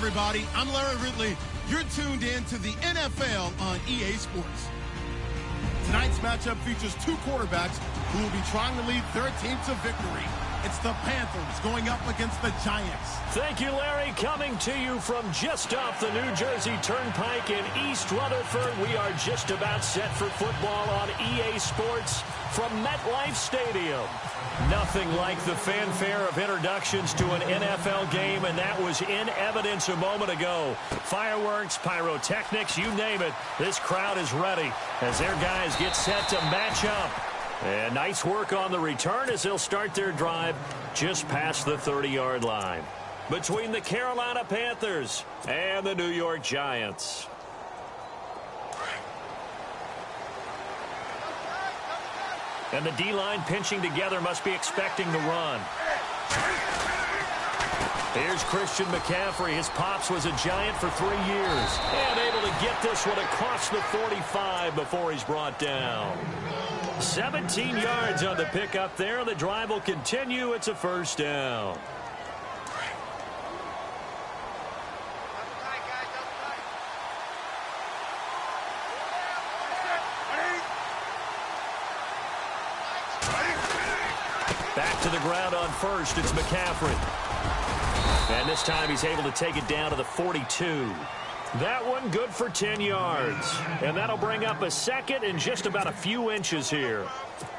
everybody. I'm Larry Ridley. You're tuned in to the NFL on EA Sports. Tonight's matchup features two quarterbacks who will be trying to lead their team to victory. It's the Panthers going up against the Giants. Thank you, Larry. Coming to you from just off the New Jersey Turnpike in East Rutherford. We are just about set for football on EA Sports from MetLife Stadium. Nothing like the fanfare of introductions to an NFL game, and that was in evidence a moment ago. Fireworks, pyrotechnics, you name it. This crowd is ready as their guys get set to match up. And nice work on the return as they'll start their drive just past the 30-yard line between the Carolina Panthers and the New York Giants. And the D-line pinching together must be expecting the run. Here's Christian McCaffrey. His pops was a Giant for 3 years. And able to get this one across the 45 before he's brought down. 17 yards on the pickup there. The drive will continue. It's a first down. Back to the ground on first. It's McCaffrey. And this time he's able to take it down to the 42. That one good for 10 yards. And that'll bring up a second and just about a few inches here.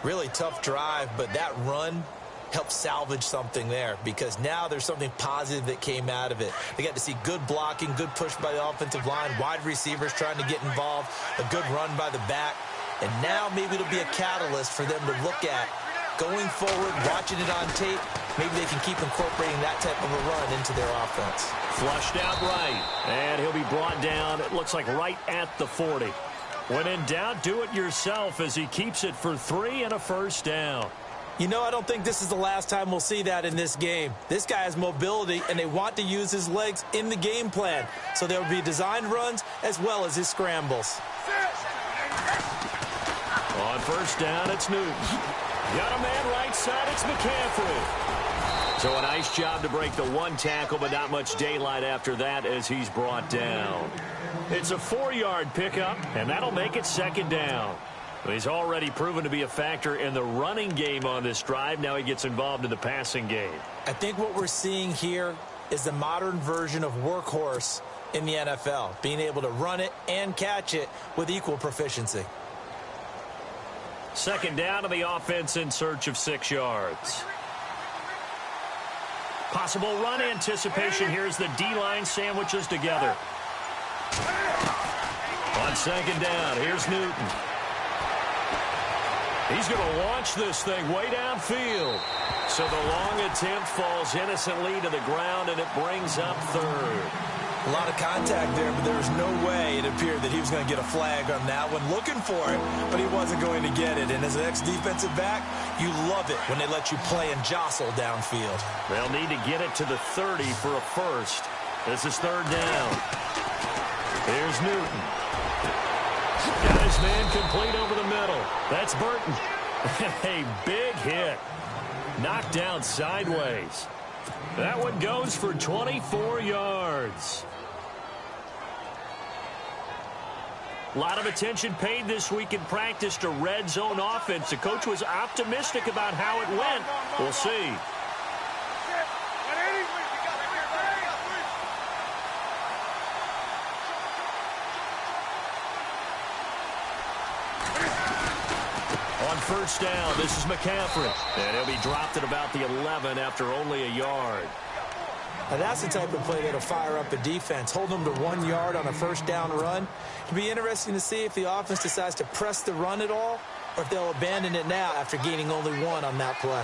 Really tough drive, but that run helped salvage something there because now there's something positive that came out of it. They got to see good blocking, good push by the offensive line, wide receivers trying to get involved, a good run by the back. And now maybe it'll be a catalyst for them to look at going forward, watching it on tape. Maybe they can keep incorporating that type of a run into their offense. Flushed out right, and he'll be brought down, it looks like right at the 40. When in doubt, do it yourself as he keeps it for 3 and a first down. You know, I don't think this is the last time we'll see that in this game. This guy has mobility, and they want to use his legs in the game plan. So there will be designed runs as well as his scrambles. On first down, it's Newton. Got a man right side, it's McCaffrey. So a nice job to break the one tackle, but not much daylight after that as he's brought down. It's a 4-yard pickup, and that'll make it second down. He's already proven to be a factor in the running game on this drive. Now he gets involved in the passing game. I think what we're seeing here is the modern version of workhorse in the NFL, being able to run it and catch it with equal proficiency. Second down to the offense in search of 6 yards. Possible run anticipation. Here's the D-line sandwiches together. On second down, here's Newton. He's going to launch this thing way downfield. So the long attempt falls innocently to the ground, and it brings up third. A lot of contact there, but there was no way it appeared that he was going to get a flag on that one. Looking for it, but he wasn't going to get it. And as an ex-defensive back, you love it when they let you play and jostle downfield. They'll need to get it to the 30 for a first. This is third down. Here's Newton. Got his man complete over the middle. That's Burton. A big hit. Knocked down sideways. That one goes for 24 yards. A lot of attention paid this week in practice to red zone offense. The coach was optimistic about how it went. We'll see. On first down, this is McCaffrey. And he'll be dropped at about the 11 after only a yard. Now that's the type of play that'll fire up a defense. Hold them to 1 yard on a first down run. It'll be interesting to see if the offense decides to press the run at all or if they'll abandon it now after gaining only 1 on that play.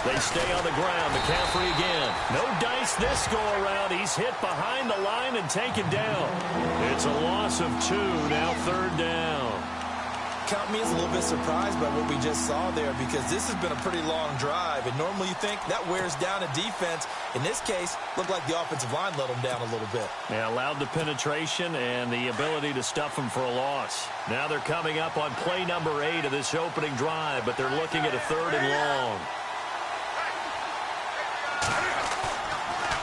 They stay on the ground. McCaffrey again. No dice this go around. He's hit behind the line and taken down. It's a loss of 2, now third down. Count me as a little bit surprised by what we just saw there because this has been a pretty long drive, and normally you think that wears down a defense. In this case, looked like the offensive line let them down a little bit. Yeah, allowed the penetration and the ability to stuff them for a loss. Now they're coming up on play number 8 of this opening drive, but they're looking at a third and long.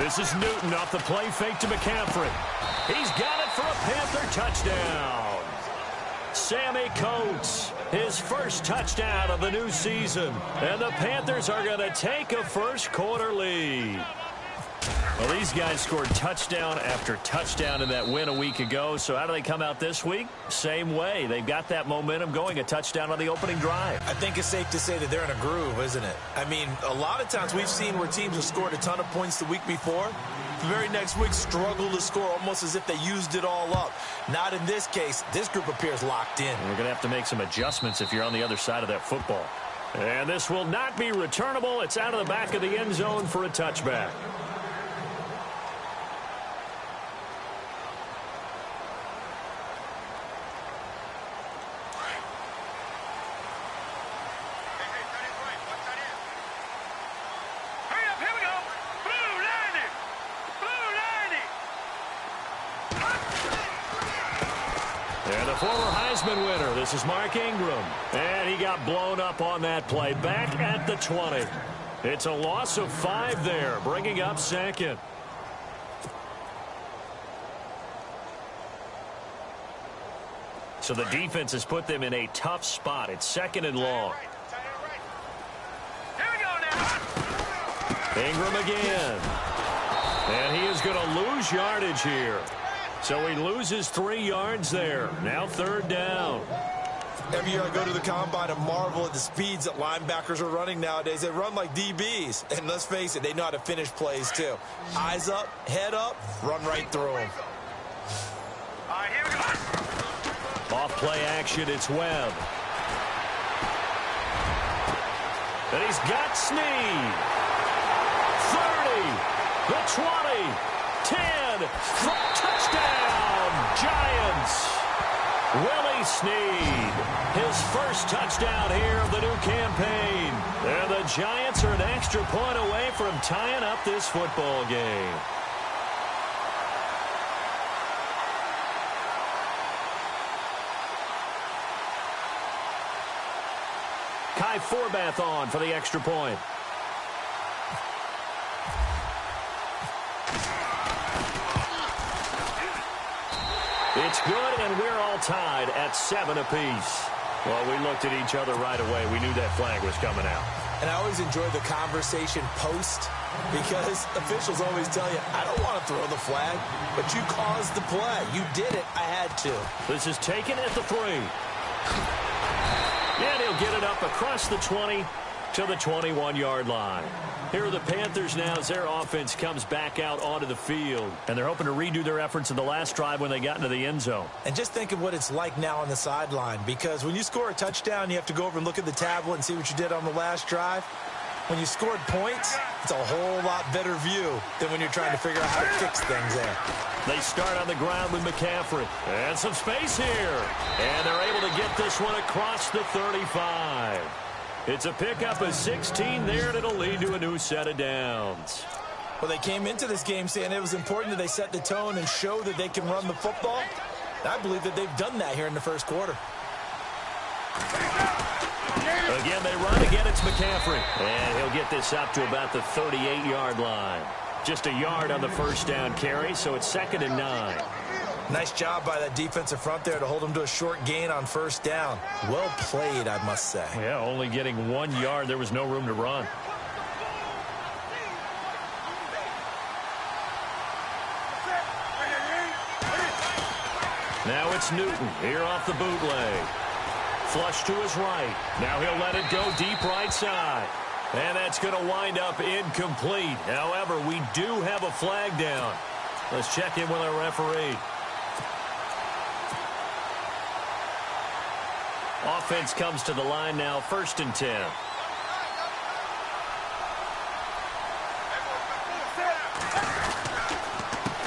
This is Newton off the play fake to McCaffrey. He's got it for a Panther touchdown. Sammy Coates, his first touchdown of the new season. And the Panthers are going to take a first-quarter lead. Well, these guys scored touchdown after touchdown in that win a week ago. So how do they come out this week? Same way. They've got that momentum going, a touchdown on the opening drive. I think it's safe to say that they're in a groove, isn't it? I mean, a lot of times we've seen where teams have scored a ton of points the week before. The very next week struggle to score almost as if they used it all up. Not in this case. This group appears locked in. We're going to have to make some adjustments if you're on the other side of that football. And this will not be returnable. It's out of the back of the end zone for a touchback. Former Heisman winner. This is Mark Ingram. And he got blown up on that play. Back at the 20. It's a loss of 5 there, bringing up second. So the defense has put them in a tough spot. It's second and long. Here we go now. Ingram again. And he is going to lose yardage here. So he loses 3 yards there. Now third down. Every year I go to the combine and marvel at the speeds that linebackers are running nowadays. They run like DBs. And let's face it, they know how to finish plays too. Eyes up, head up, run right through them. All right, here we go. Off play action, it's Webb. And he's got Snead. 30, the 20, 10, touchdown, Giants. Willie Snead, his first touchdown here of the new campaign. And the Giants are an extra point away from tying up this football game. Kai Forbath on for the extra point. It's good, and we're all tied at 7 apiece. Well, we looked at each other right away. We knew that flag was coming out. And I always enjoy the conversation post because officials always tell you, I don't want to throw the flag, but you caused the play. You did it. I had to. This is taken at the 3. And he'll get it up across the 20 to the 21-yard line. Here are the Panthers now as their offense comes back out onto the field. And they're hoping to redo their efforts in the last drive when they got into the end zone. And just think of what it's like now on the sideline, because when you score a touchdown, you have to go over and look at the tablet and see what you did on the last drive. When you scored points, it's a whole lot better view than when you're trying to figure out how to fix things there. They start on the ground with McCaffrey. And some space here. And they're able to get this one across the 35. It's a pickup of 16 there, and it'll lead to a new set of downs. Well, they came into this game saying it was important that they set the tone and show that they can run the football. And I believe that they've done that here in the first quarter. Again, they run. Again, it's McCaffrey. And he'll get this up to about the 38-yard line. Just a yard on the first down carry, so it's 2nd and 9. Nice job by that defensive front there to hold him to a short gain on first down. Well played, I must say. Yeah, only getting 1 yard. There was no room to run. Now it's Newton here off the bootleg. Flush to his right. Now he'll let it go deep right side. And that's going to wind up incomplete. However, we do have a flag down. Let's check in with our referee. Offense comes to the line now, 1st and 10.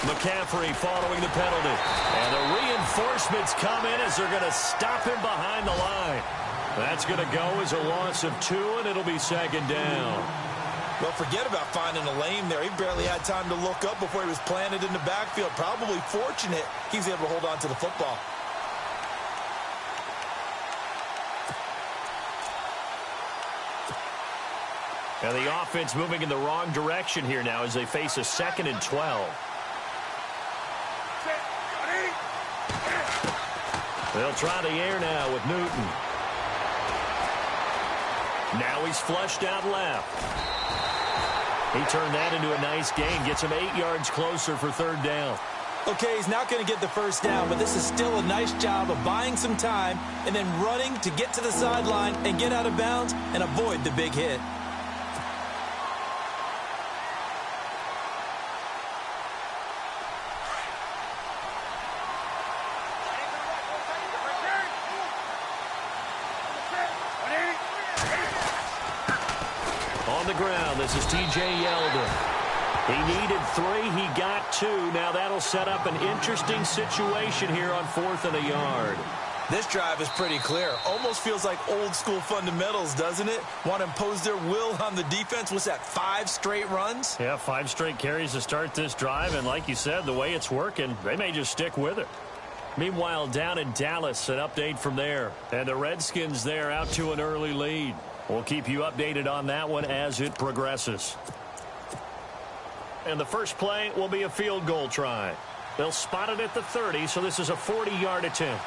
McCaffrey following the penalty. And the reinforcements come in as they're going to stop him behind the line. That's going to go as a loss of 2, and it'll be 2nd down. Well, forget about finding a lane there. He barely had time to look up before he was planted in the backfield. Probably fortunate he was able to hold on to the football. And the offense moving in the wrong direction here now as they face a 2nd and 12. They'll try the air now with Newton. Now he's flushed out left. He turned that into a nice gain. Gets him 8 yards closer for 3rd down. Okay, he's not going to get the 1st down, but this is still a nice job of buying some time and then running to get to the sideline and get out of bounds and avoid the big hit. On the ground, this is T.J. Yeldon. He needed 3. He got 2. Now that'll set up an interesting situation here on 4th and a yard. This drive is pretty clear. Almost feels like old school fundamentals, doesn't it? Want to impose their will on the defense. What's that, 5 straight runs? Yeah, 5 straight carries to start this drive. And like you said, the way it's working, they may just stick with it. Meanwhile, down in Dallas, an update from there. And the Redskins there out to an early lead. We'll keep you updated on that one as it progresses. And the first play will be a field goal try. They'll spot it at the 30, so this is a 40-yard attempt.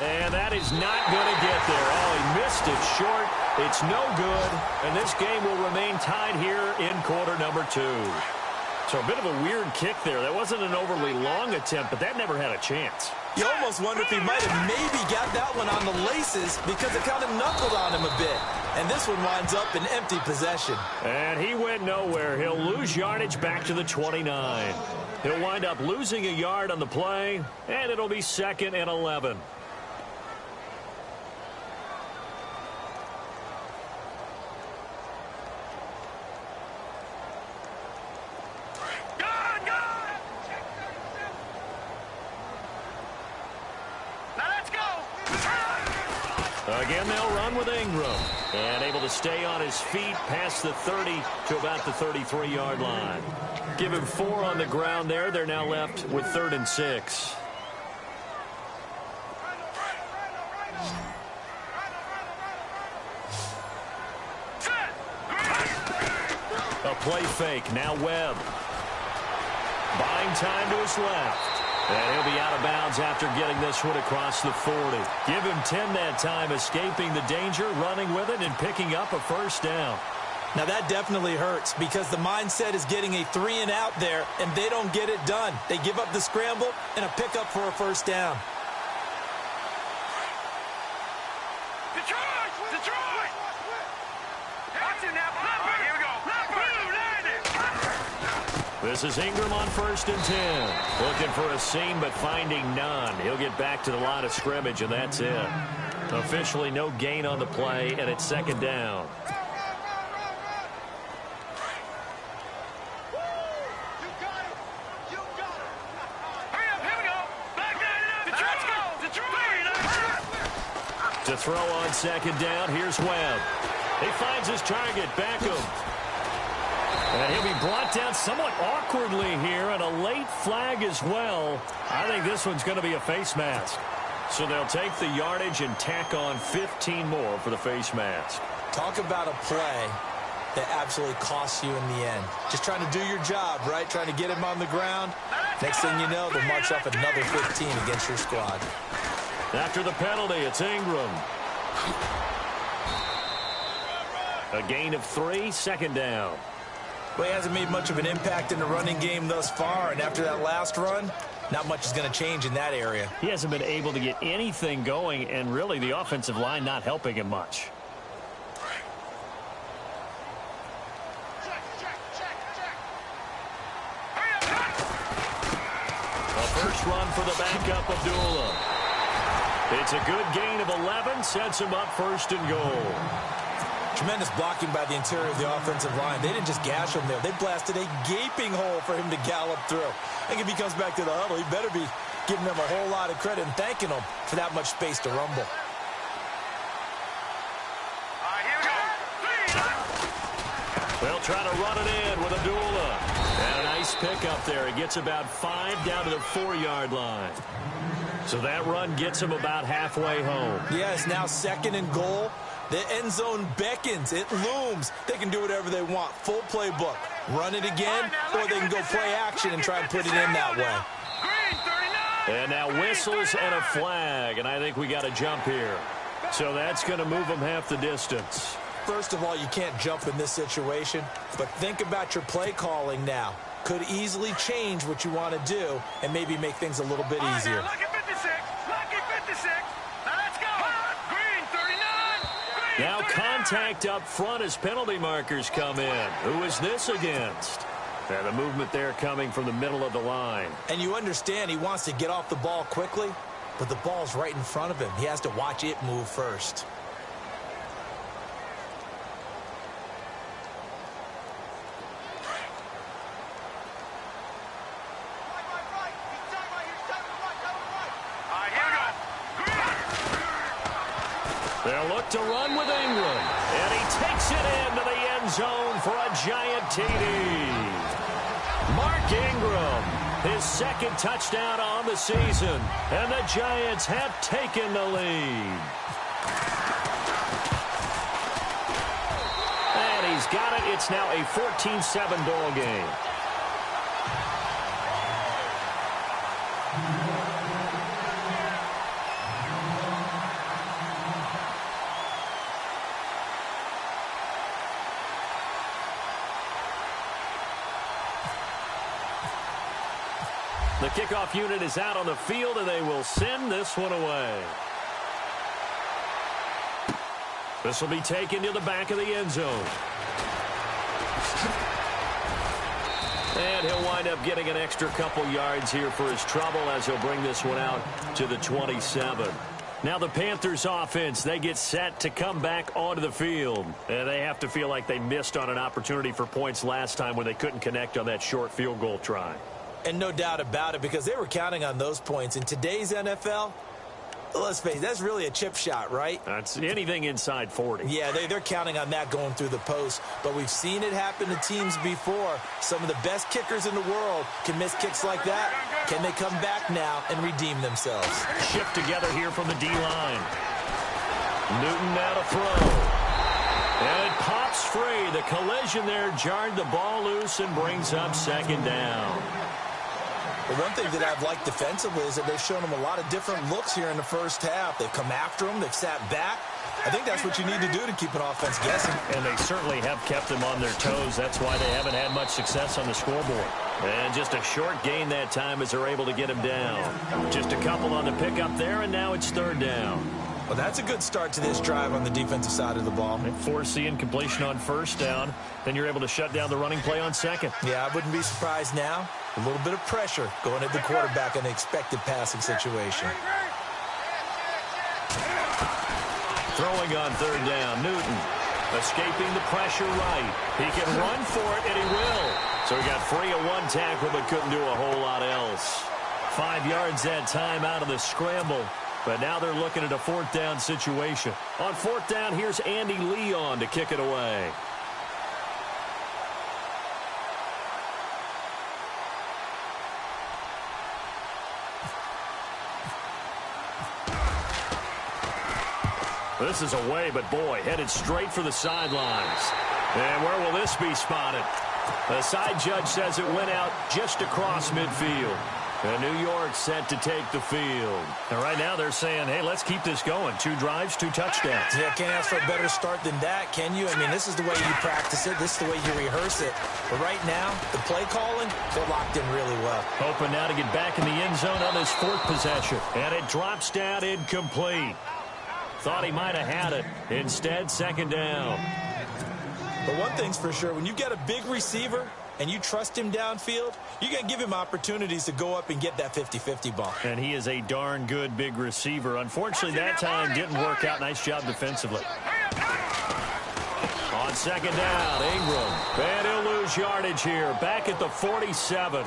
And that is not going to get there. Oh, he missed it short. It's no good. And this game will remain tied here in quarter number 2. So a bit of a weird kick there. That wasn't an overly long attempt, but that never had a chance. You almost wonder if he might have maybe got that one on the laces because it kind of knuckled on him a bit. And this one winds up in empty possession. And he went nowhere. He'll lose yardage back to the 29. He'll wind up losing a yard on the play, and it'll be 2nd and 11. Again, they'll run with Ingram. And able to stay on his feet past the 30 to about the 33-yard line. Give him 4 on the ground there. They're now left with 3rd and 6. A play fake. Now Webb. Buying time to his left. And he'll be out of bounds after getting this one across the 40. Give him 10 that time, escaping the danger, running with it, and picking up a 1st down. Now that definitely hurts because the mindset is getting a 3 and out there, and they don't get it done. They give up the scramble and a pickup for a 1st down. Detroit! Watch it now. Here we go. This is Ingram on 1st and 10. Looking for a seam, but finding none. He'll get back to the line of scrimmage, and that's it. Officially no gain on the play, and it's 2nd down. To throw on 2nd down, here's Webb. He finds his target, Beckham. And he'll be brought down somewhat awkwardly here, and a late flag as well. I think this one's going to be a face mask. So they'll take the yardage and tack on 15 more for the face mask. Talk about a play that absolutely costs you in the end. Just trying to do your job, right? Trying to get him on the ground. Next thing you know, they'll march off another 15 against your squad. After the penalty, it's Ingram. A gain of 3, 2nd down. Well, he hasn't made much of an impact in the running game thus far, and after that last run, not much is going to change in that area. He hasn't been able to get anything going, and really the offensive line not helping him much. A first run for the backup, Abdullah. It's a good gain of 11, sets him up 1st and goal. Tremendous blocking by the interior of the offensive line. They didn't just gash him there. They blasted a gaping hole for him to gallop through. I think if he comes back to the huddle, he better be giving them a whole lot of credit and thanking them for that much space to rumble. Here we go. They'll try to run it in with Abdullah. And a nice pickup there. He gets about 5 down to the 4-yard line. So that run gets him about halfway home. Yeah, it's now 2nd and goal. The end zone beckons. It looms. They can do whatever they want. Full playbook. Run it again, or they can go play action and try and put it in that way. And now whistles and a flag, and I think we got a jump here. So that's going to move them half the distance. First of all, you can't jump in this situation, but think about your play calling now. Could easily change what you want to do and maybe make things a little bit easier. Lucky 56. Lucky 56. Now let's go. Green 39. Green Now 39. contact up front as penalty markers come in. Who is this against? And the movement there coming from the middle of the line. And you understand he wants to get off the ball quickly, but the ball's right in front of him. He has to watch it move first. They'll look to run with Ingram. And he takes it into the end zone for a giant TD. Mark Ingram, his 2nd touchdown on the season. And the Giants have taken the lead. And he's got it. It's now a 14-7 ball game. The kickoff unit is out on the field, and they will send this one away. This will be taken to the back of the end zone. And he'll wind up getting an extra couple yards here for his trouble as he'll bring this one out to the 27. Now the Panthers offense, they get set to come back onto the field. And they have to feel like they missed on an opportunity for points last time when they couldn't connect on that short field goal try. And no doubt about it, because they were counting on those points. In today's NFL, let's face it, that's really a chip shot, right? That's anything inside 40. Yeah, they're counting on that going through the post. But we've seen it happen to teams before. Some of the best kickers in the world can miss kicks like that. Can they come back now and redeem themselves? Shift together here from the D-line. Newton now to throw. And it pops free. The collision there jarred the ball loose and brings up 2nd down. The one thing that I've liked defensively is that they've shown them a lot of different looks here in the first half. They've come after them. They've sat back. I think that's what you need to do to keep an offense guessing. And they certainly have kept them on their toes. That's why they haven't had much success on the scoreboard. And just a short gain that time as they're able to get him down. Just a couple on the pickup there, and now it's 3rd down. Well, that's a good start to this drive on the defensive side of the ball. And forcing incompletion on 1st down. Then you're able to shut down the running play on 2nd. Yeah, I wouldn't be surprised now. A little bit of pressure going at the quarterback in the expected passing situation. Throwing on 3rd down, Newton escaping the pressure right. He can run for it, and he will. So he got free of one tackle, but couldn't do a whole lot else. 5 yards that time out of the scramble. But now they're looking at a 4th down situation. On 4th down, here's Andy Leon to kick it away. This is away, but boy, headed straight for the sidelines. And where will this be spotted? The side judge says it went out just across midfield. And New York set to take the field. And right now they're saying, hey, let's keep this going. 2 drives, 2 touchdowns. Yeah, can't ask for a better start than that, can you? I mean, this is the way you practice it. This is the way you rehearse it. But right now, the play calling, they're locked in really well. Hoping now to get back in the end zone on this 4th possession. And it drops down incomplete. Thought he might have had it. Instead, 2nd down. But one thing's for sure, when you get a big receiver and you trust him downfield, you're going to give him opportunities to go up and get that 50-50 ball. And he is a darn good big receiver. Unfortunately, that time didn't work out. Nice job defensively. On 2nd down, Ingram. And he'll lose yardage here. Back at the 47.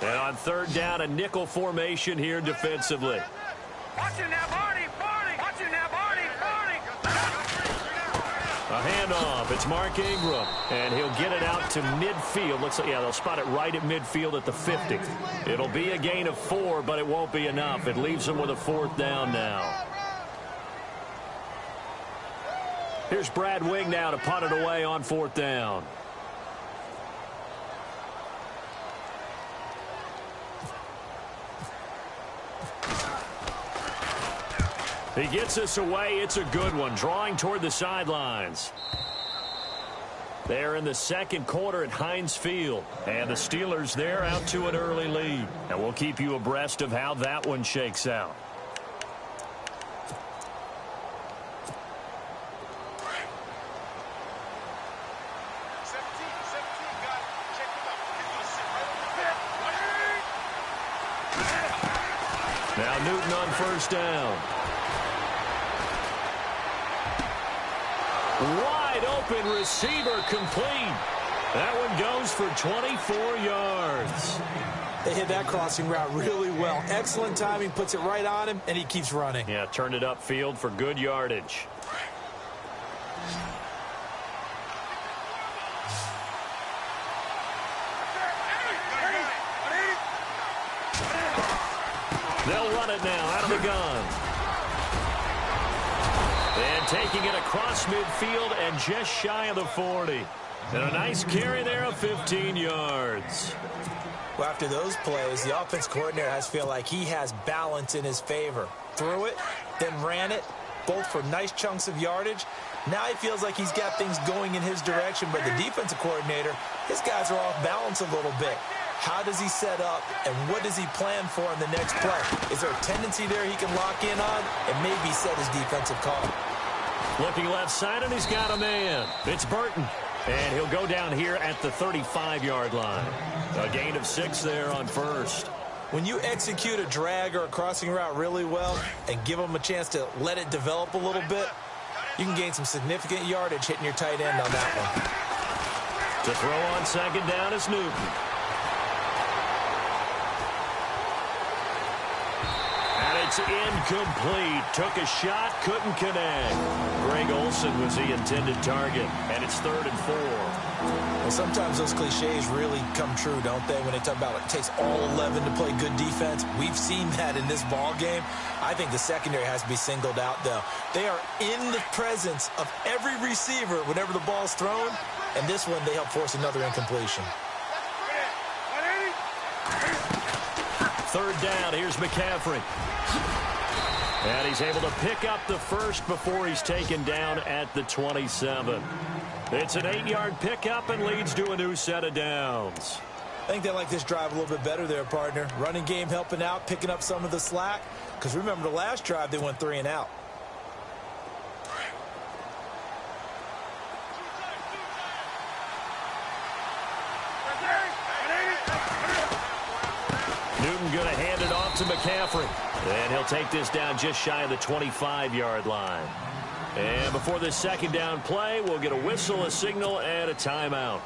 And on 3rd down, a nickel formation here defensively. Watch him now, Barney. Watch him now, Barney. A handoff. It's Mark Ingram, and he'll get it out to midfield. Looks like, yeah, they'll spot it right at midfield at the 50. It'll be a gain of 4, but it won't be enough. It leaves them with a 4th down now. Here's Brad Wing now to punt it away on 4th down. He gets us away. It's a good one. Drawing toward the sidelines. They're in the second quarter at Heinz Field. And the Steelers, they're out to an early lead. And we'll keep you abreast of how that one shakes out. Now Newton on 1st down. Wide open receiver complete. That one goes for 24 yards. They hit that crossing route really well. Excellent timing, puts it right on him, and he keeps running. Yeah, turned it upfield for good yardage. They'll run it now out of the gun. And taking it across midfield and just shy of the 40. And a nice carry there of 15 yards. Well, after those plays, the offense coordinator has to feel like he has balance in his favor. Threw it, then ran it, both for nice chunks of yardage. Now he feels like he's got things going in his direction, but the defensive coordinator, his guys are off balance a little bit. How does he set up, and what does he plan for in the next play? Is there a tendency there he can lock in on and maybe set his defensive call? Looking left side, and he's got a man. It's Burton, and he'll go down here at the 35-yard line. A gain of 6 there on 1st. When you execute a drag or a crossing route really well and give them a chance to let it develop a little bit, you can gain some significant yardage hitting your tight end on that one. To throw on 2nd down is Newton. It's incomplete. Took a shot, couldn't connect. Greg Olsen was the intended target, and it's 3rd and 4. Well, sometimes those cliches really come true, don't they? When they talk about it takes all 11 to play good defense. We've seen that in this ball game. I think the secondary has to be singled out, though. They are in the presence of every receiver whenever the ball's thrown, and this one they help force another incompletion. 3rd down, here's McCaffrey. And he's able to pick up the 1st before he's taken down at the 27. It's an 8-yard pickup and leads to a new set of downs. I think they like this drive a little bit better there, partner. Running game helping out, picking up some of the slack. Because remember, the last drive, they went 3 and out. Newton going to hand it off to McCaffrey. And he'll take this down just shy of the 25-yard line. And before this 2nd down play, we'll get a whistle, a signal, and a timeout,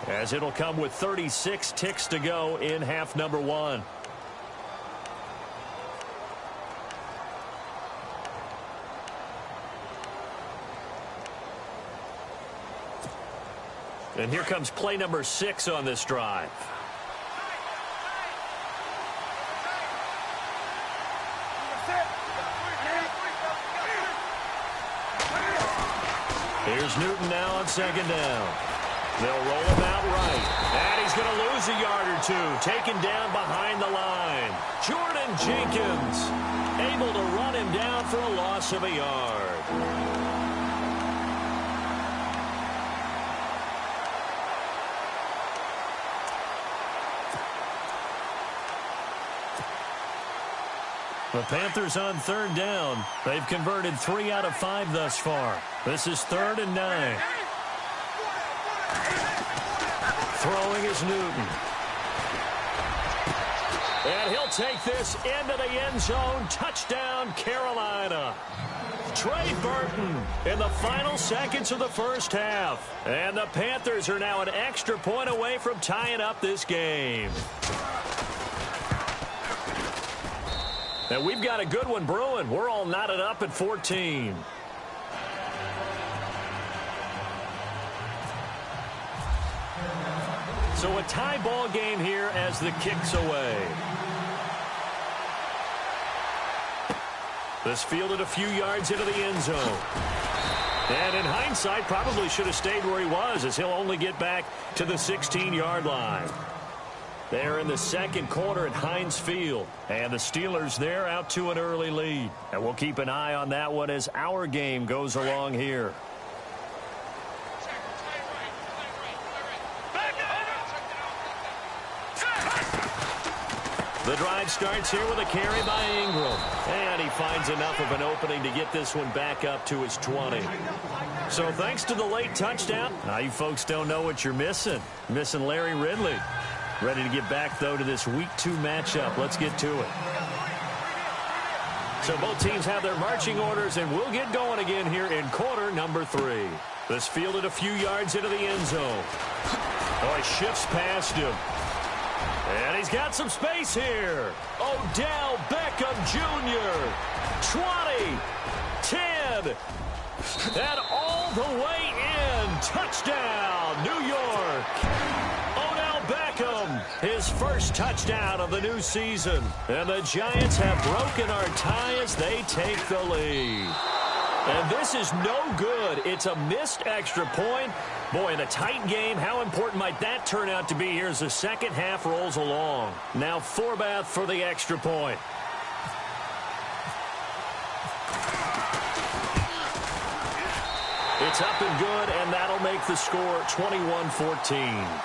as it'll come with 36 ticks to go in half number 1. And here comes play number 6 on this drive. Here's Newton now on 2nd down. They'll roll him out right. And he's going to lose a yard or 2. Taken down behind the line. Jordan Jenkins able to run him down for a loss of a yard. The Panthers on 3rd down. They've converted 3 out of 5 thus far. This is 3rd and 9. Throwing is Newton. And he'll take this into the end zone. Touchdown, Carolina. Trey Burton in the final seconds of the 1st half. And the Panthers are now an extra point away from tying up this game. And we've got a good one brewing. We're all knotted up at 14. So a tie ball game here as the kick's away. This fielded a few yards into the end zone. And in hindsight, probably should have stayed where he was, as he'll only get back to the 16-yard line. They're in the second quarter at Heinz Field. And the Steelers, they're out to an early lead. And we'll keep an eye on that one as our game goes along here. The drive starts here with a carry by Ingram. And he finds enough of an opening to get this one back up to his 20. So thanks to the late touchdown, now you folks don't know what you're missing. Missing Larry Ridley. Ready to get back, though, to this Week 2 matchup. Let's get to it. So both teams have their marching orders, and we'll get going again here in quarter number 3. This fielded a few yards into the end zone. Oh, he shifts past him. And he's got some space here. Odell Beckham Jr. 20, 10, and all the way in. Touchdown, New York. Odell Beckham, his first touchdown of the new season. And the Giants have broken our tie as they take the lead. And this is no good. It's a missed extra point. Boy, in a tight game, how important might that turn out to be here as the second half rolls along? Now Forbath for the extra point. It's up and good, and that'll make the score 21-14.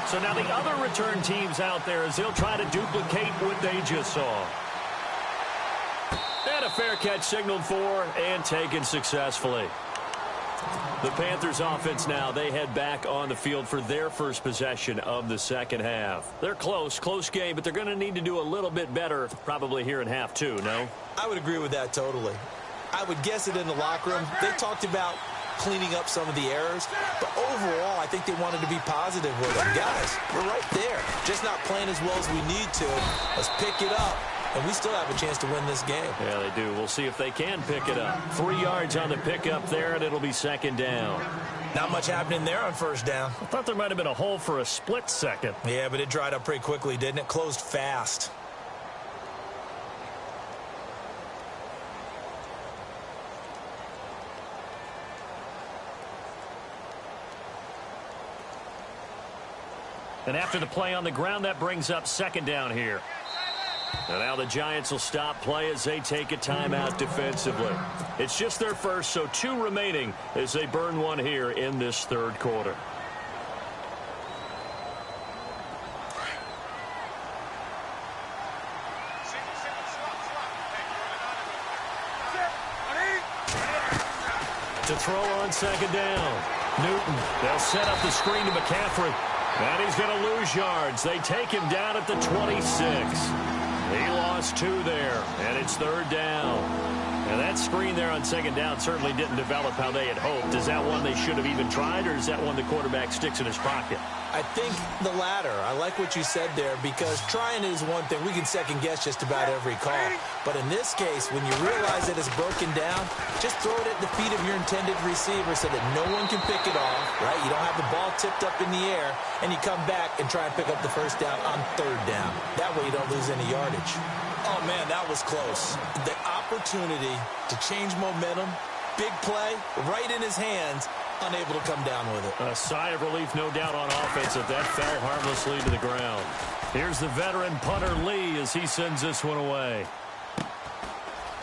So now the other return teams out there as they'll try to duplicate what they just saw. And a fair catch signaled for and taken successfully. The Panthers offense now, they head back on the field for their first possession of the second half. They're close game, but they're going to need to do a little bit better probably here in half 2, no? I would agree with that totally. I would guess it in the locker room. They talked about cleaning up some of the errors, but overall, I think they wanted to be positive with them. Guys, we're right there. Just not playing as well as we need to. Let's pick it up. And we still have a chance to win this game. Yeah, they do. We'll see if they can pick it up. 3 yards on the pickup there, and it'll be second down. Not much happening there on first down. I thought there might have been a hole for a split second. Yeah, but it dried up pretty quickly, didn't it? Closed fast. And after the play on the ground, that brings up second down here. And now the Giants will stop play as they take a timeout defensively. It's just their first, so 2 remaining as they burn one here in this third quarter. To throw on second down. Newton, they'll set up the screen to McCaffrey. And he's going to lose yards. They take him down at the 26. He lost 2 there, and it's third down. And that screen there on second down certainly didn't develop how they had hoped. Is that one they should have even tried, or is that one the quarterback sticks in his pocket? I think the latter. I like what you said there, because trying is one thing. We can second-guess just about every call. But in this case, when you realize that it's broken down, just throw it at the feet of your intended receiver so that no one can pick it off, right? You don't have the ball tipped up in the air, and you come back and try and pick up the first down on third down. That way you don't lose any yardage. Oh, man, that was close. The opportunity to change momentum, big play, right in his hands, unable to come down with it. A sigh of relief, no doubt, on offense if that fell harmlessly to the ground. Here's the veteran punter Lee as he sends this one away.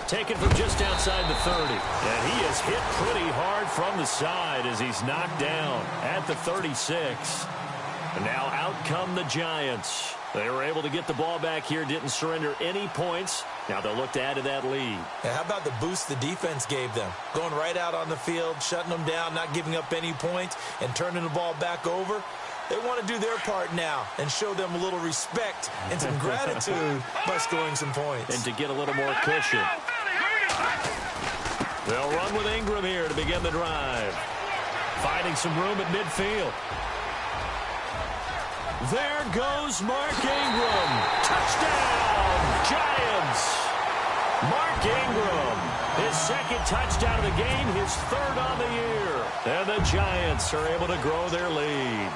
Taken from just outside the 30. And he is hit pretty hard from the side as he's knocked down at the 36. And now out come the Giants. They were able to get the ball back here, didn't surrender any points. Now they'll look to add to that lead. Yeah, how about the boost the defense gave them? Going right out on the field, shutting them down, not giving up any points, and turning the ball back over. They want to do their part now and show them a little respect and some gratitude by scoring some points. And to get a little more cushion. They'll run with Ingram here to begin the drive. Finding some room at midfield. There goes Mark Ingram. Touchdown, Giants. Mark Ingram, his second touchdown of the game, his third on the year. And the Giants are able to grow their lead.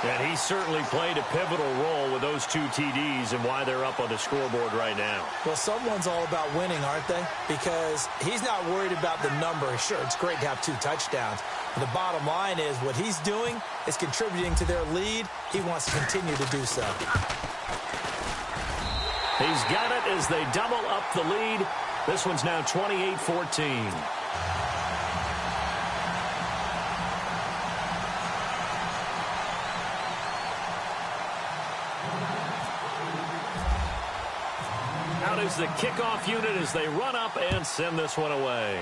And he certainly played a pivotal role with those 2 TDs and why they're up on the scoreboard right now. Well, someone's all about winning, aren't they? Because he's not worried about the number. Sure, it's great to have 2 touchdowns. But the bottom line is what he's doing is contributing to their lead. He wants to continue to do so. He's got it as they double up the lead. This one's now 28-14. Out is the kickoff unit as they run up and send this one away.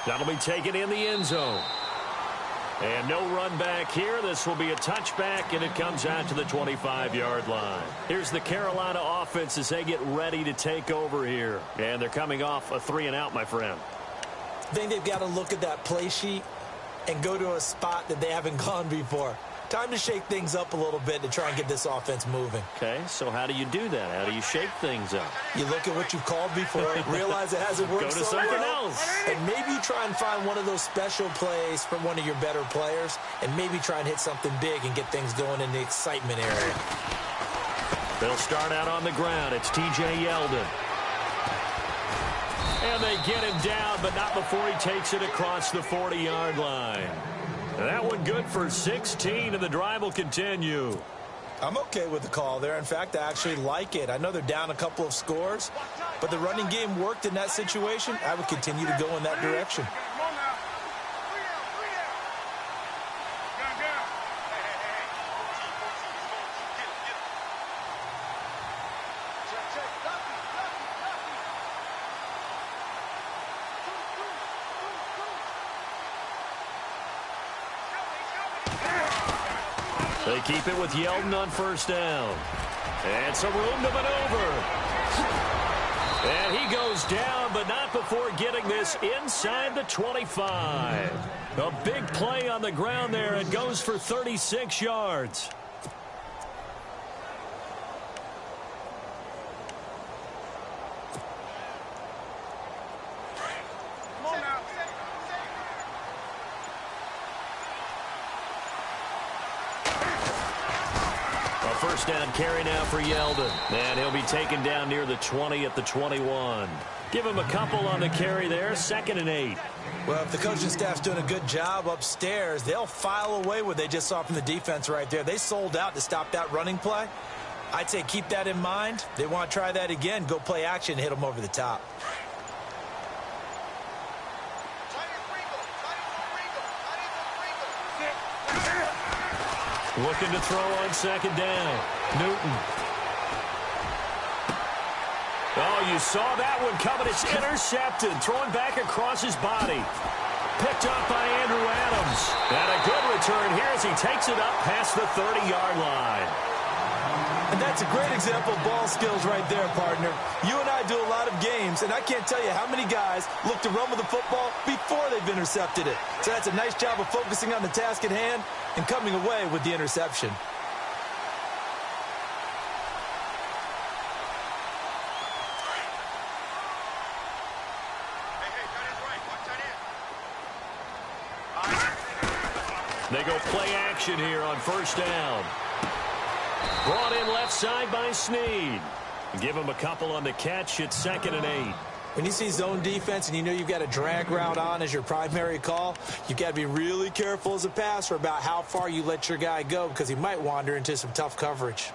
That'll be taken in the end zone. And no run back here. This will be a touchback, and it comes out to the 25-yard line. Here's the Carolina offense as they get ready to take over here. And they're coming off a 3-and-out, my friend. I think they've got to look at that play sheet and go to a spot that they haven't gone before. Time to shake things up a little bit to try and get this offense moving. Okay, so how do you do that? How do you shake things up? You look at what you've called before, realize it hasn't worked so well. Go to something else. And maybe you try and find one of those special plays from one of your better players, and maybe try and hit something big and get things going in the excitement area. They'll start out on the ground. It's T.J. Yeldon. And they get him down, but not before he takes it across the 40-yard line. That one good for 16, and the drive will continue. I'm okay with the call there. In fact, I actually like it. I know they're down a couple of scores, but the running game worked in that situation. I would continue to go in that direction. They keep it with Yeldon on first down. And some room to maneuver. And he goes down, but not before getting this inside the 25. A big play on the ground there. It goes for 36 yards. First down carry now for Yeldon. And he'll be taken down near the 20 at the 21. Give him a couple on the carry there. 2nd and 8. Well, if the coaching staff's doing a good job upstairs, they'll file away what they just saw from the defense right there. They sold out to stop that running play. I'd say keep that in mind. They want to try that again. Go play action and hit them over the top. Looking to throw on 2nd down. Newton. Oh, you saw that one coming. It's intercepted. Throwing back across his body. Picked up by Andrew Adams. And a good return here as he takes it up past the 30-yard line. And that's a great example of ball skills right there, partner. You and I do a lot of games, and I can't tell you how many guys look to run with the football before they've intercepted it. So that's a nice job of focusing on the task at hand and coming away with the interception. They go play action here on first down. Brought in left side by Snead. Give him a couple on the catch. It's 2nd and 8. When you see zone defense and you know you've got a drag route on as your primary call, you've got to be really careful as a passer about how far you let your guy go because he might wander into some tough coverage.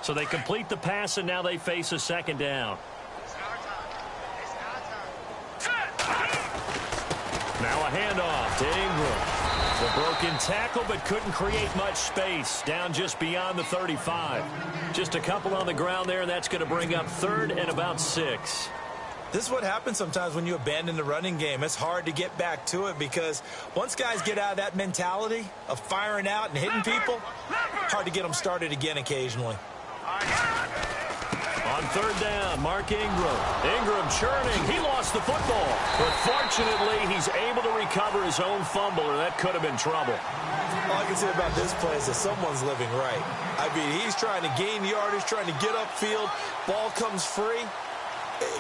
So they complete the pass, and now they face a 2nd down. Now a handoff to Ingram. The broken tackle, but couldn't create much space. Down just beyond the 35. Just a couple on the ground there, and that's going to bring up 3rd and about 6. This is what happens sometimes when you abandon the running game. It's hard to get back to it because once guys get out of that mentality of firing out and hitting people, hard to get them started again occasionally. On third down, Mark Ingram. Ingram churning. He lost the football. But fortunately, he's able to recover his own fumble, or that could have been trouble. All I can say about this play is that someone's living right. I mean, he's trying to gain yardage, trying to get upfield. Ball comes free.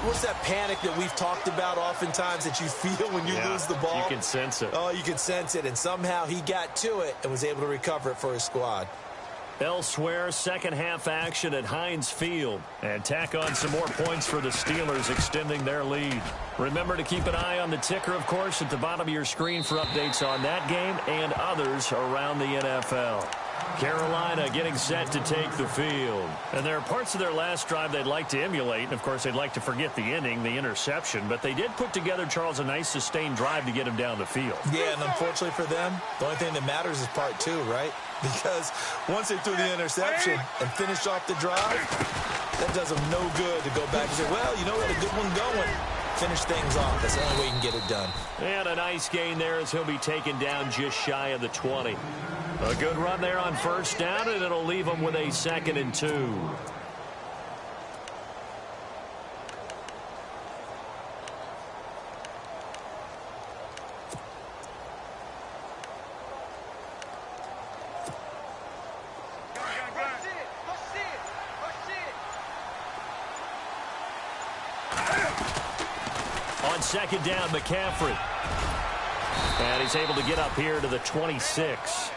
What's that panic that we've talked about oftentimes that you feel when you lose the ball? You can sense it. Oh, you can sense it. And somehow he got to it and was able to recover it for his squad. Elsewhere, second half action at Heinz Field. And tack on some more points for the Steelers, extending their lead. Remember to keep an eye on the ticker, of course, at the bottom of your screen for updates on that game and others around the NFL. Carolina getting set to take the field. And there are parts of their last drive they'd like to emulate. And, of course, they'd like to forget the inning, the interception. But they did put together, Charles, a nice sustained drive to get him down the field. Yeah, and unfortunately for them, the only thing that matters is part two, right? Because once they threw the interception and finished off the drive, that does them no good to go back and say, well, you know, we had a good one going. Finish things off. That's the only way you can get it done. And a nice gain there as he'll be taken down just shy of the 20. A good run there on first down, and it'll leave him with a 2nd and 2. On second down, McCaffrey. And he's able to get up here to the 26.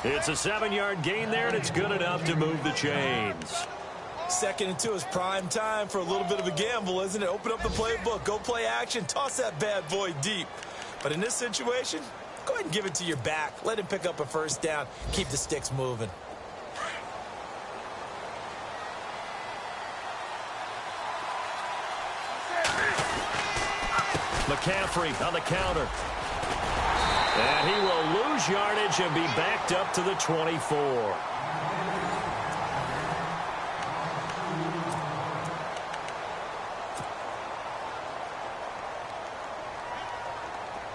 It's a 7-yard gain there, and it's good enough to move the chains. 2nd and 2 is prime time for a little bit of a gamble, isn't it? Open up the playbook, go play action, toss that bad boy deep. But in this situation, go ahead and give it to your back. Let him pick up a first down. Keep the sticks moving. McCaffrey on the counter. And he will lose yardage and be backed up to the 24.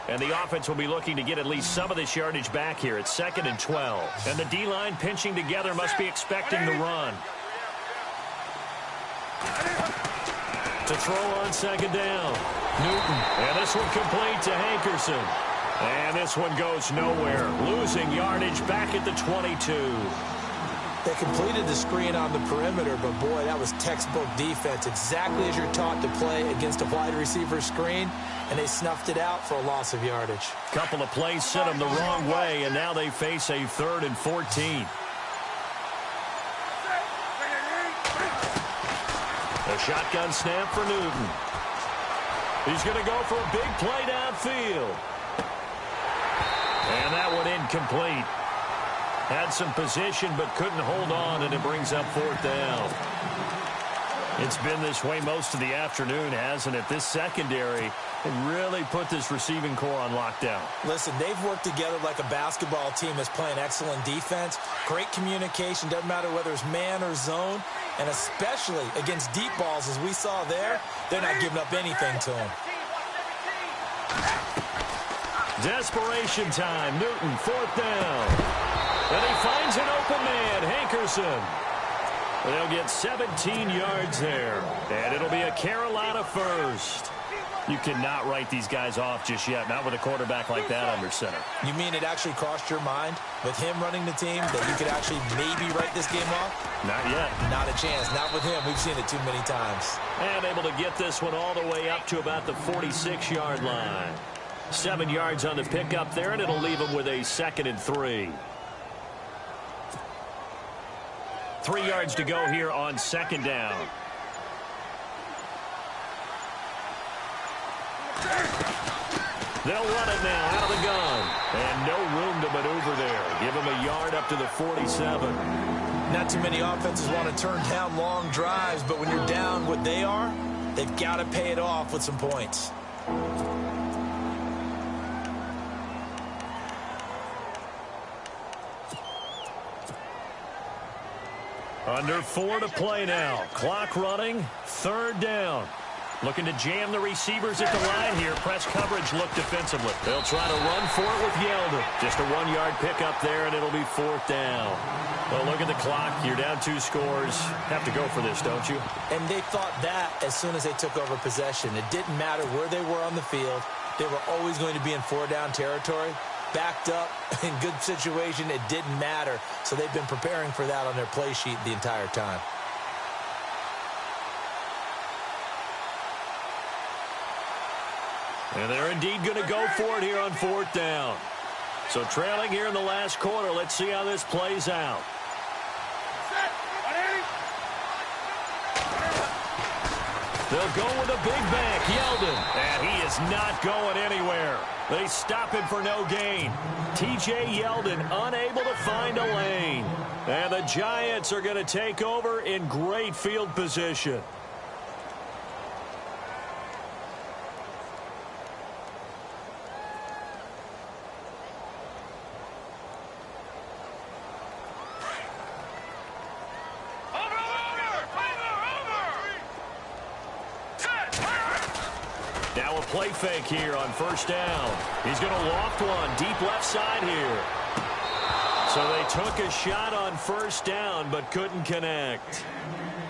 And the offense will be looking to get at least some of this yardage back here. It's 2nd and 12. And the D-line pinching together must be expecting the run. To throw on second down. Newton. And this one complete to Hankerson. And this one goes nowhere. Losing yardage back at the 22. They completed the screen on the perimeter, but boy, that was textbook defense. Exactly as you're taught to play against a wide receiver screen, and they snuffed it out for a loss of yardage. Couple of plays sent them the wrong way, and now they face a 3rd and 14. A shotgun snap for Newton. He's going to go for a big play downfield. And that one incomplete. Had some position but couldn't hold on, and it brings up 4th down. It's been this way most of the afternoon, hasn't it? This secondary really put this receiving core on lockdown. Listen, they've worked together like a basketball team that's playing excellent defense. Great communication. Doesn't matter whether it's man or zone. And especially against deep balls, as we saw there, they're not giving up anything to them. Desperation time. Newton, 4th down. And he finds an open man, Hankerson. They'll get 17 yards there. And it'll be a Carolina first. You cannot write these guys off just yet, not with a quarterback like that under center. You mean it actually crossed your mind with him running the team that you could actually maybe write this game off? Not yet. Not a chance. Not with him. We've seen it too many times. And able to get this one all the way up to about the 46-yard line. 7 yards on the pickup there, and it'll leave him with a 2nd and 3. 3 yards to go here on second down. They'll run it now out of the gun. And no room to maneuver there. Give him a yard up to the 47. Not too many offenses want to turn down long drives, but when you're down what they are, they've got to pay it off with some points. Under 4 to play now. Clock running. 3rd down. Looking to jam the receivers at the line here. Press coverage look defensively. They'll try to run for it with Yeldon. Just a 1-yard pickup there, and it'll be 4th down. Well, look at the clock. You're down 2 scores. Have to go for this, don't you? And they thought that as soon as they took over possession. It didn't matter where they were on the field. They were always going to be in 4-down territory. Backed up, in good situation, it didn't matter. So they've been preparing for that on their play sheet the entire time. And they're indeed going to go for it here on 4th down. So trailing here in the last quarter. Let's see how this plays out. They'll go with a big back, Yeldon. And he is not going anywhere. They stop him for no gain. T.J. Yeldon unable to find a lane. And the Giants are going to take over in great field position. Now a play fake here on 1st down. He's going to loft one deep left side here. So they took a shot on 1st down but couldn't connect.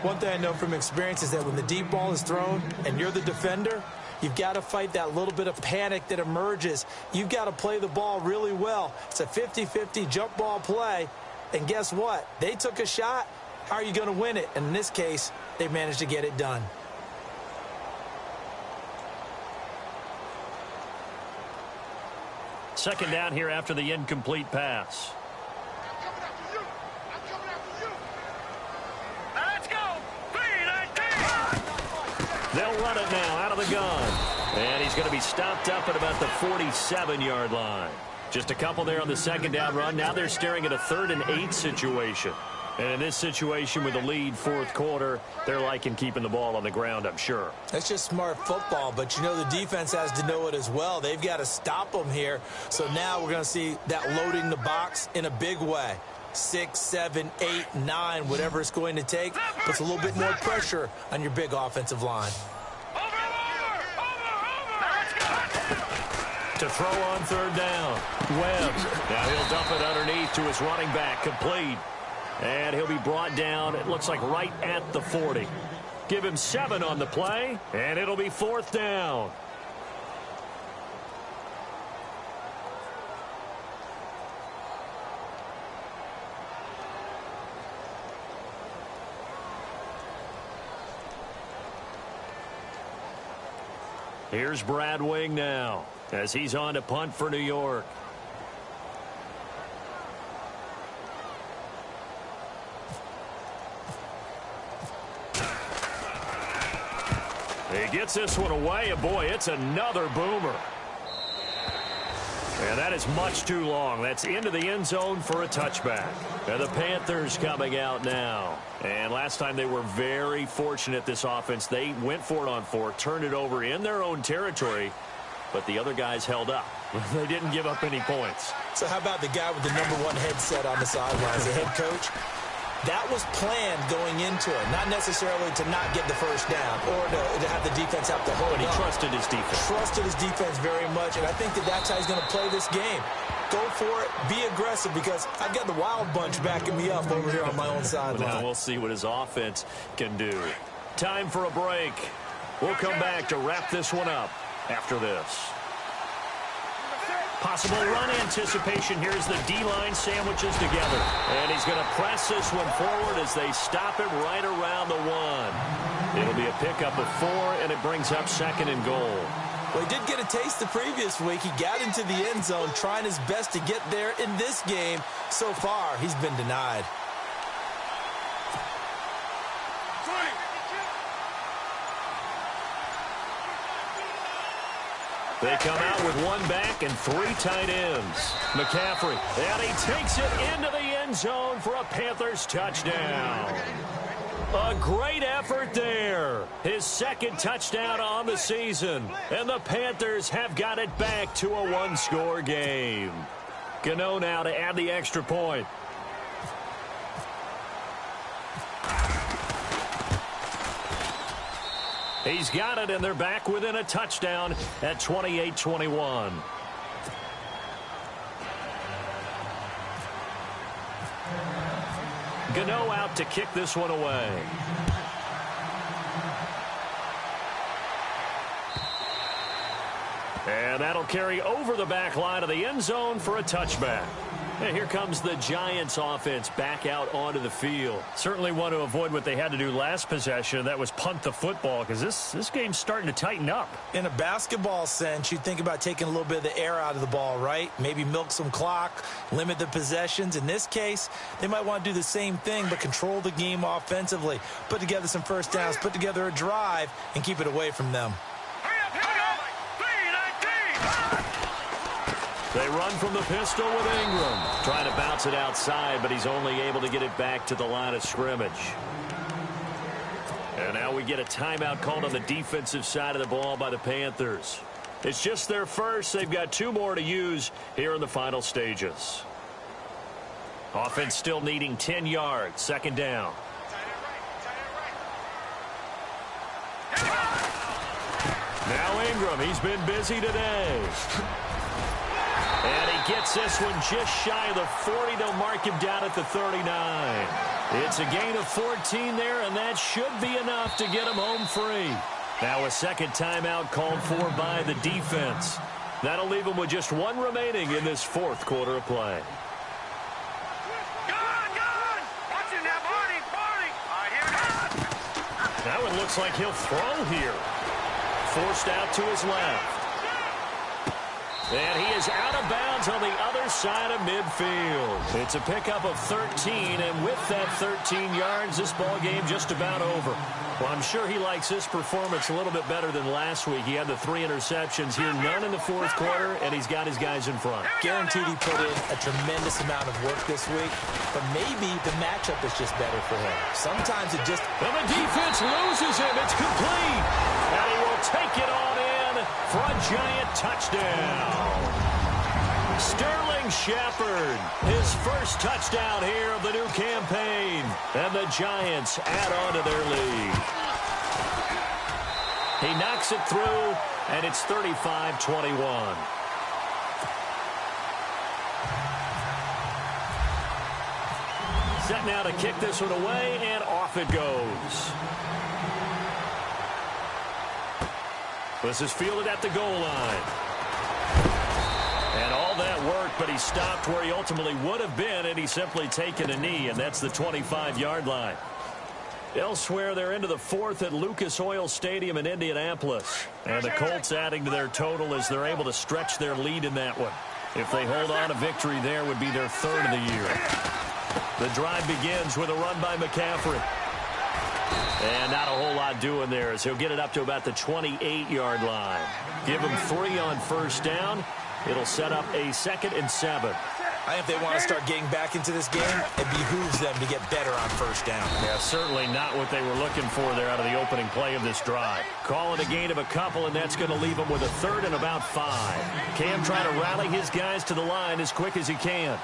One thing I know from experience is that when the deep ball is thrown and you're the defender, you've got to fight that little bit of panic that emerges. You've got to play the ball really well. It's a 50-50 jump ball play. And guess what? They took a shot. How are you going to win it? And in this case, they managed to get it done. Second down here after the incomplete pass. Let's go. 3-19. They'll run it now out of the gun. And he's going to be stopped up at about the 47-yard line. Just a couple there on the second down run. Now they're staring at a 3rd and 8 situation. And in this situation with the lead 4th quarter, they're liking keeping the ball on the ground, I'm sure. That's just smart football, but you know the defense has to know it as well. They've got to stop them here. So now we're going to see that loading the box in a big way. 6, 7, 8, 9, whatever it's going to take, puts a little bit more pressure on your big offensive line. To throw on 3rd down. Webb. Now he'll dump it underneath to his running back. Complete. And he'll be brought down, it looks like right at the 40. Give him 7 on the play, and it'll be 4th down. Here's Brad Wing now, as he's on to punt for New York. He gets this one away, and boy, it's another boomer. And that is much too long. That's into the end zone for a touchback. And the Panthers coming out now. And last time they were very fortunate, this offense. They went for it on 4, turned it over in their own territory, but the other guys held up. They didn't give up any points. So how about the guy with the #1 headset on the sidelines, the head coach? That was planned going into it, not necessarily to not get the 1st down or to have the defense have to hold But he up. trusted his defense. Trusted his defense very much, and I think that that's how he's going to play this game. Go for it, be aggressive, because I've got the Wild Bunch backing me up over here on my own sideline. Now we'll see what his offense can do. Time for a break. We'll come back to wrap this one up after this. Possible run anticipation. Here's the D-line sandwiches together. And he's going to press this one forward as they stop him right around the 1. It'll be a pickup of 4, and it brings up 2nd and goal. Well, he did get a taste the previous week. He got into the end zone trying his best to get there in this game. So far, he's been denied. They come out with 1 back and 3 tight ends. McCaffrey, and he takes it into the end zone for a Panthers touchdown. A great effort there. His 2nd touchdown on the season. And the Panthers have got it back to a 1-score game. Gano now to add the extra point. He's got it, and they're back within a touchdown at 28-21. Gano out to kick this one away. And that'll carry over the back line of the end zone for a touchback. And here comes the Giants offense back out onto the field. Certainly want to avoid what they had to do last possession. That was punt the football, because this game's starting to tighten up. In a basketball sense, you think about taking a little bit of the air out of the ball, right? Maybe milk some clock, limit the possessions. In this case, they might want to do the same thing, but control the game offensively. Put together some first downs, put together a drive, and keep it away from them. They run from the pistol with Ingram. Trying to bounce it outside, but he's only able to get it back to the line of scrimmage. And now we get a timeout called on the defensive side of the ball by the Panthers. It's just their first. They've got 2 more to use here in the final stages. Offense still needing 10 yards. Second down. Now Ingram. He's been busy today. And he gets this one just shy of the 40. They'll mark him down at the 39. It's a gain of 14 there, and that should be enough to get him home free. Now a second timeout called for by the defense. That'll leave him with just 1 remaining in this 4th quarter of play. That one looks like he'll throw here. Forced out to his left. And he is out of bounds on the other side of midfield. It's a pickup of 13, and with that 13 yards, this ball game just about over. Well, I'm sure he likes this performance a little bit better than last week. He had the 3 interceptions here, none in the 4th quarter, and he's got his guys in front. Guaranteed he put in a tremendous amount of work this week, but maybe the matchup is just better for him. Sometimes it just... And the defense loses him. It's complete. And he will take it on in for a Giant touchdown. Sterling Shepard, his first touchdown here of the new campaign. And the Giants add on to their lead. He knocks it through, and it's 35-21. Set now to kick this one away, and off it goes. This is fielded at the goal line. And all that work, but he stopped where he ultimately would have been, and he's simply taken a knee, and that's the 25-yard line. Elsewhere, they're into the 4th at Lucas Oil Stadium in Indianapolis. And the Colts adding to their total as they're able to stretch their lead in that one. If they hold on, a victory there would be their 3rd of the year. The drive begins with a run by McCaffrey. And not a whole lot doing there as he'll get it up to about the 28-yard line. Give him 3 on first down. It'll set up a 2nd and 7. I think if they want to start getting back into this game, it behooves them to get better on first down. Yeah, certainly not what they were looking for there out of the opening play of this drive. Call it a gain of a couple, and that's going to leave them with a 3rd and about 5. Cam trying to rally his guys to the line as quick as he can.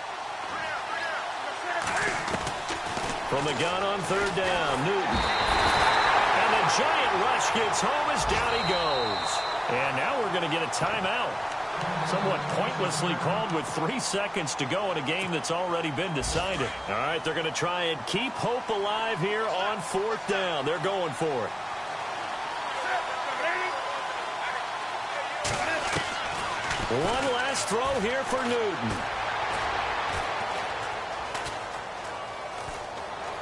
From the gun on 3rd down, Newton. And the Giant rush gets home as down he goes. And now we're going to get a timeout. Somewhat pointlessly called with 3 seconds to go in a game that's already been decided. All right, they're going to try and keep hope alive here on 4th down. They're going for it. One last throw here for Newton.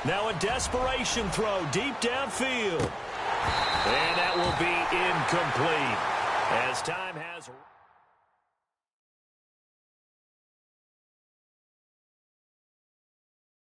Now a desperation throw deep downfield. And that will be incomplete as time has...